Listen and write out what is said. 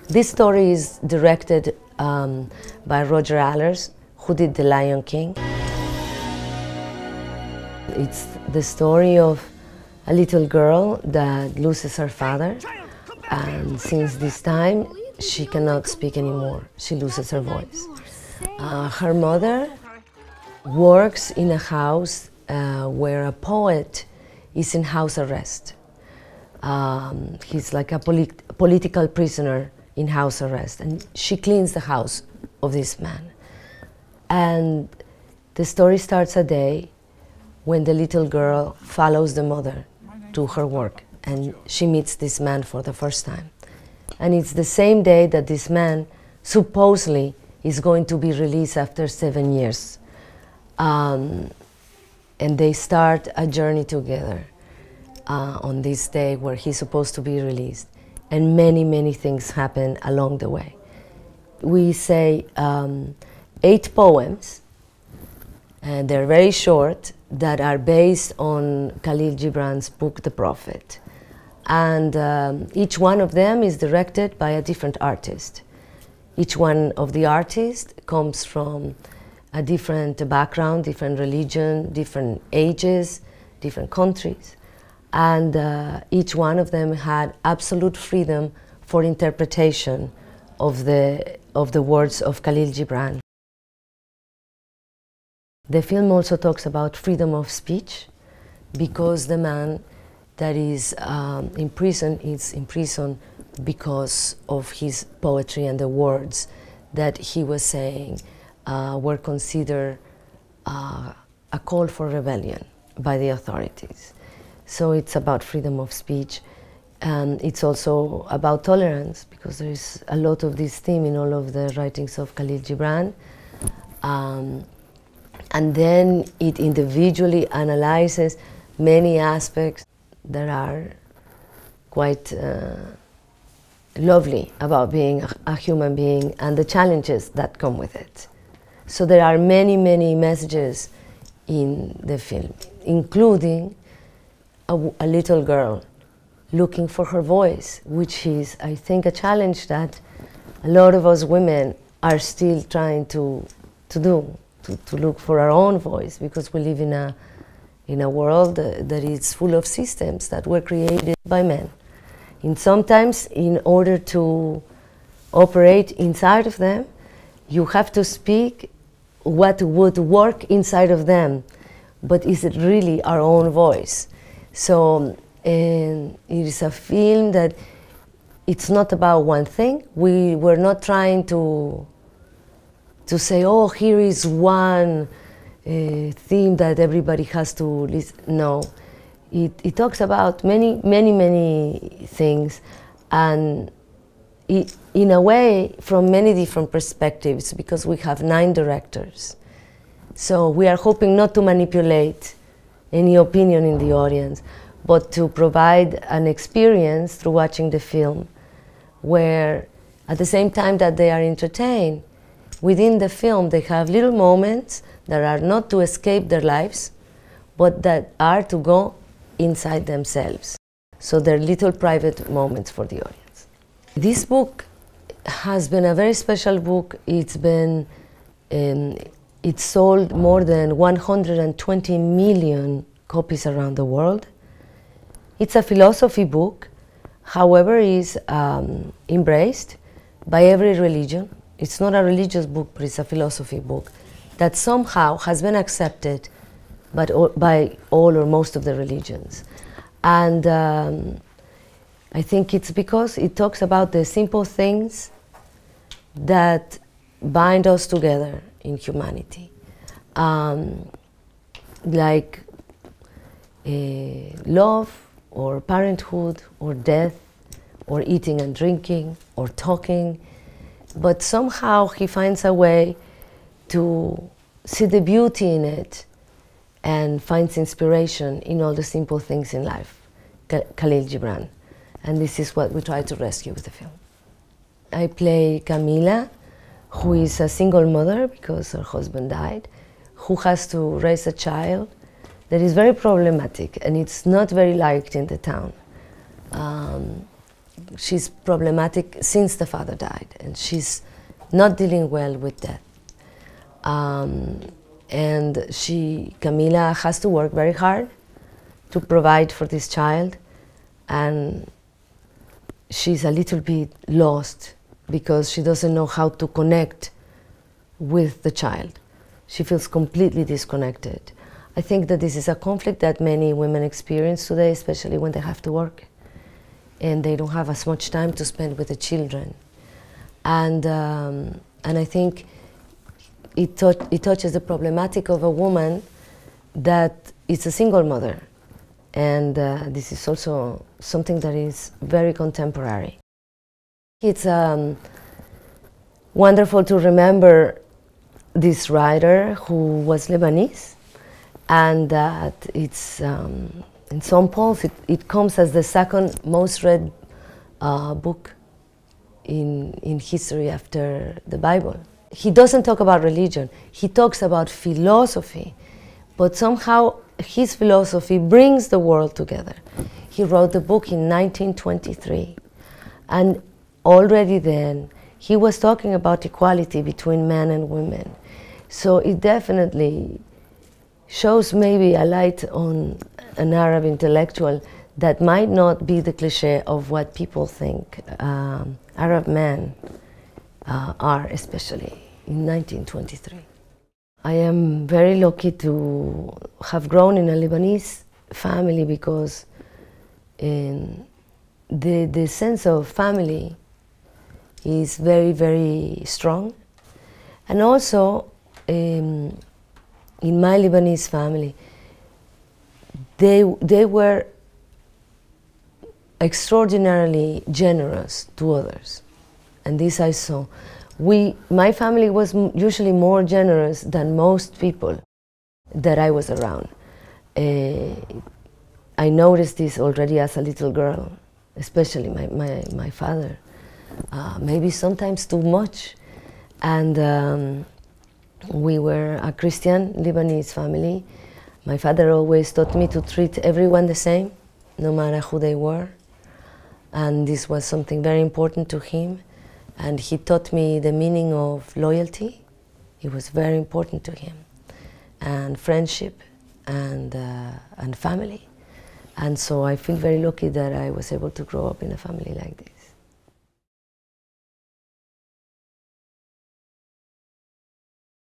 This story is directed by Roger Allers, who did The Lion King. It's the story of a little girl that loses her father, and since this time she cannot speak anymore. She loses her voice. Her mother works in a house where a poet is in house arrest. He's like a political prisoner in house arrest, and she cleans the house of this man. And the story starts a day when the little girl follows the mother to her work, and she meets this man for the first time. And it's the same day that this man supposedly is going to be released after 7 years. And they start a journey together on this day where he's supposed to be released. And many, many things happen along the way. We say 8 poems, and they're very short, that are based on Khalil Gibran's book, The Prophet. And each one of them is directed by a different artist. Each one of the artists comes from a different background, different religion, different ages, different countries. And each one of them had absolute freedom for interpretation of the words of Khalil Gibran. The film also talks about freedom of speech, because the man that is in prison because of his poetry, and the words that he was saying were considered a call for rebellion by the authorities. So it's about freedom of speech, and it's also about tolerance, because there is a lot of this theme in all of the writings of Khalil Gibran. And then it individually analyzes many aspects that are quite lovely about being a human being and the challenges that come with it. So there are many, many messages in the film, including a little girl looking for her voice, which is, I think, a challenge that a lot of us women are still trying to do, to look for our own voice, because we live in a world that is full of systems that were created by men. And sometimes, in order to operate inside of them, you have to speak what would work inside of them, but is it really our own voice? So it is a film that it's not about one thing. We were not trying to say, oh, here is one theme that everybody has to listen. No, it talks about many, many, many things, and in a way from many different perspectives, because we have 9 directors. So we are hoping not to manipulate any opinion in the audience, but to provide an experience through watching the film where, at the same time that they are entertained, within the film they have little moments that are not to escape their lives, but that are to go inside themselves. So they're little private moments for the audience. This book has been a very special book. It's been, it's sold more than 120 million copies around the world. It's a philosophy book, however, is embraced by every religion. It's not a religious book, but it's a philosophy book that somehow has been accepted by all or most of the religions. And I think it's because it talks about the simple things that bind us together in humanity, like love, or parenthood, or death, or eating and drinking, or talking. But somehow he finds a way to see the beauty in it and finds inspiration in all the simple things in life, Khalil Gibran. And this is what we try to rescue with the film. I play Camila, who is a single mother because her husband died, who has to raise a child that is very problematic, and it's not very liked in the town. she's problematic since the father died, and she's not dealing well with death. And Camila has to work very hard to provide for this child, and she's a little bit lost because she doesn't know how to connect with the child. She feels completely disconnected. I think that this is a conflict that many women experience today, especially when they have to work and they don't have as much time to spend with the children. And I think it touches the problematic of a woman that is a single mother. And this is also something that is very contemporary. It's wonderful to remember this writer who was Lebanese, and that it's, in some polls, it comes as the second most read book in history after the Bible. He doesn't talk about religion, he talks about philosophy, but somehow his philosophy brings the world together. He wrote the book in 1923, and already then he was talking about equality between men and women. So it definitely shows maybe a light on an Arab intellectual that might not be the cliché of what people think Arab men are, especially in 1923. I am very lucky to have grown in a Lebanese family because the sense of family is very, very strong. And also, in my Lebanese family, they were extraordinarily generous to others. And this I saw. My family was usually more generous than most people that I was around. I noticed this already as a little girl, especially my father. Maybe sometimes too much. And we were a Christian Lebanese family. My father always taught me to treat everyone the same, no matter who they were. And this was something very important to him. And he taught me the meaning of loyalty. It was very important to him. And friendship and family. And so I feel very lucky that I was able to grow up in a family like this.